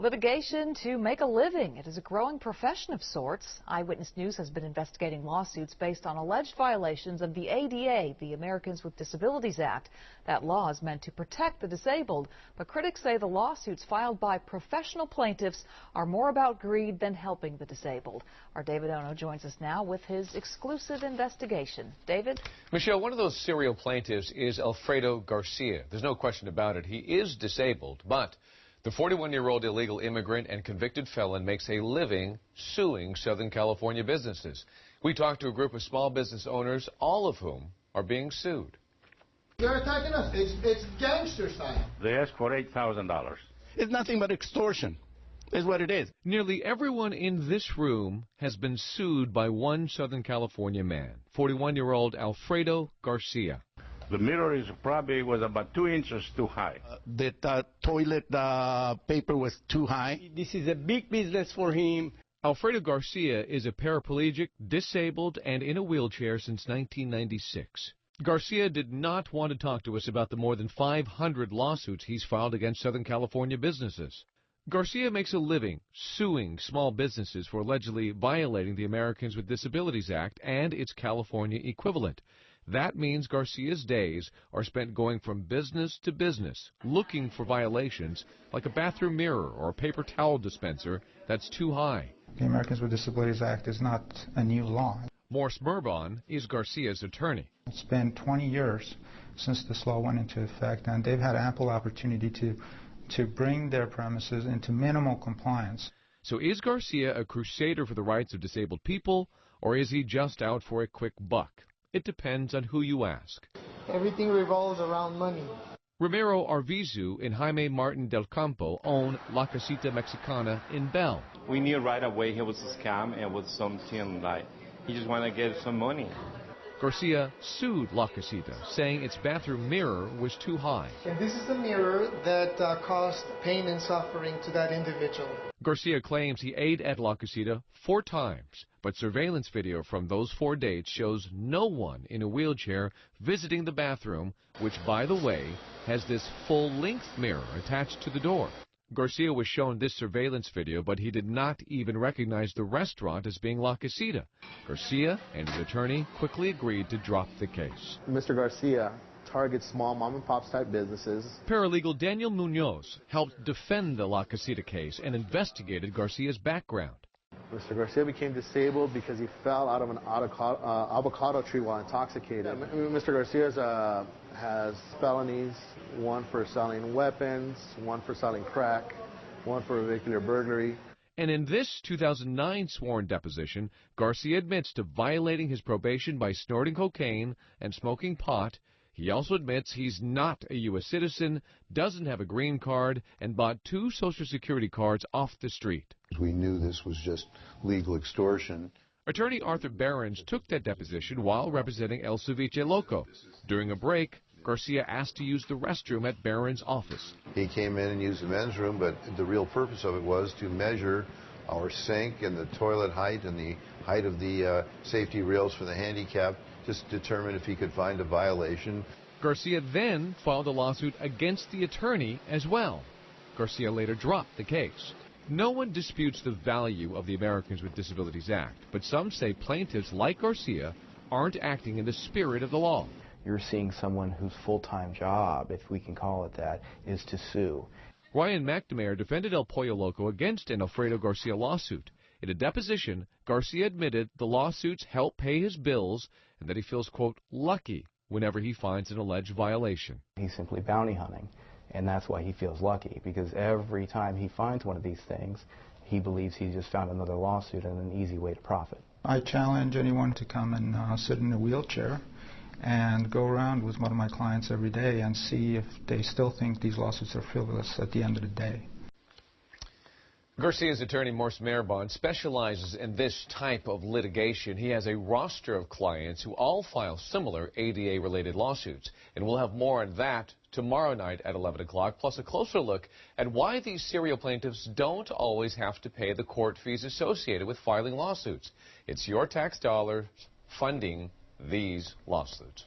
Litigation to make a living. It is a growing profession of sorts. Eyewitness News has been investigating lawsuits based on alleged violations of the ADA, the Americans with Disabilities Act. That law is meant to protect the disabled, but critics say the lawsuits filed by professional plaintiffs are more about greed than helping the disabled. Our David Ono joins us now with his exclusive investigation. David? Michelle, one of those serial plaintiffs is Alfredo Garcia. There's no question about it. He is disabled, but the 41-year-old illegal immigrant and convicted felon makes a living suing Southern California businesses. We talked to a group of small business owners, all of whom are being sued. They're attacking us. It's gangster style. They asked for $8,000. It's nothing but extortion, is what it is. Nearly everyone in this room has been sued by one Southern California man, 41-year-old Alfredo Garcia. The mirror was about 2 inches too high. The toilet paper was too high. This is a big business for him. Alfredo Garcia is a paraplegic, disabled, and in a wheelchair since 1996. Garcia did not want to talk to us about the more than 500 lawsuits he's filed against Southern California businesses. Garcia makes a living suing small businesses for allegedly violating the Americans with Disabilities Act and its California equivalent. That means Garcia's days are spent going from business to business, looking for violations like a bathroom mirror or a paper towel dispenser that's too high. The Americans with Disabilities Act is not a new law. Morse Murbon is Garcia's attorney. It's been 20 years since this law went into effect, and they've had ample opportunity to bring their premises into minimal compliance. So is Garcia a crusader for the rights of disabled people, or is he just out for a quick buck? It depends on who you ask. Everything revolves around money. Ramiro Arvizu and Jaime Martin del Campo own La Casita Mexicana in Bell. We knew right away he was a scam and was something like he just wanted to get some money. Garcia sued La Casita, saying its bathroom mirror was too high. And this is the mirror that caused pain and suffering to that individual. Garcia claims he ate at La Casita 4 times, but surveillance video from those 4 dates shows no one in a wheelchair visiting the bathroom, which, by the way, has this full-length mirror attached to the door. Garcia was shown this surveillance video, but he did not even recognize the restaurant as being La Casita. Garcia and his attorney quickly agreed to drop the case. Mr. Garcia targets small mom-and-pops type businesses. Paralegal Daniel Munoz helped defend the La Casita case and investigated Garcia's background. Mr. Garcia became disabled because he fell out of an avocado tree while intoxicated. Mr. Garcia has felonies, one for selling weapons, one for selling crack, one for vehicular burglary. And in this 2009 sworn deposition, Garcia admits to violating his probation by snorting cocaine and smoking pot. He also admits he's not a U.S. citizen, doesn't have a green card, and bought 2 Social Security cards off the street. We knew this was just legal extortion. Attorney Arthur Behrens took that deposition while representing El Ceviche Loco. During a break, Garcia asked to use the restroom at Behrens' office. He came in and used the men's room, but the real purpose of it was to measure our sink and the toilet height and the height of the safety rails for the handicapped, just to determine if he could find a violation. Garcia then filed a lawsuit against the attorney as well. Garcia later dropped the case. No one disputes the value of the Americans with Disabilities Act, but some say plaintiffs like Garcia aren't acting in the spirit of the law. You're seeing someone whose full-time job, if we can call it that, is to sue. Ryan McNamara defended El Pollo Loco against an Alfredo Garcia lawsuit. In a deposition, Garcia admitted the lawsuits help pay his bills and that he feels, quote, lucky whenever he finds an alleged violation. He's simply bounty hunting, and that's why he feels lucky, because every time he finds one of these things, he believes he's just found another lawsuit and an easy way to profit. I challenge anyone to come and sit in a wheelchair and go around with one of my clients every day and see if they still think these lawsuits are frivolous at the end of the day. Garcia's attorney, Morse Murbon, specializes in this type of litigation. He has a roster of clients who all file similar ADA-related lawsuits. And we'll have more on that tomorrow night at 11 o'clock, plus a closer look at why these serial plaintiffs don't always have to pay the court fees associated with filing lawsuits. It's your tax dollars funding these lawsuits.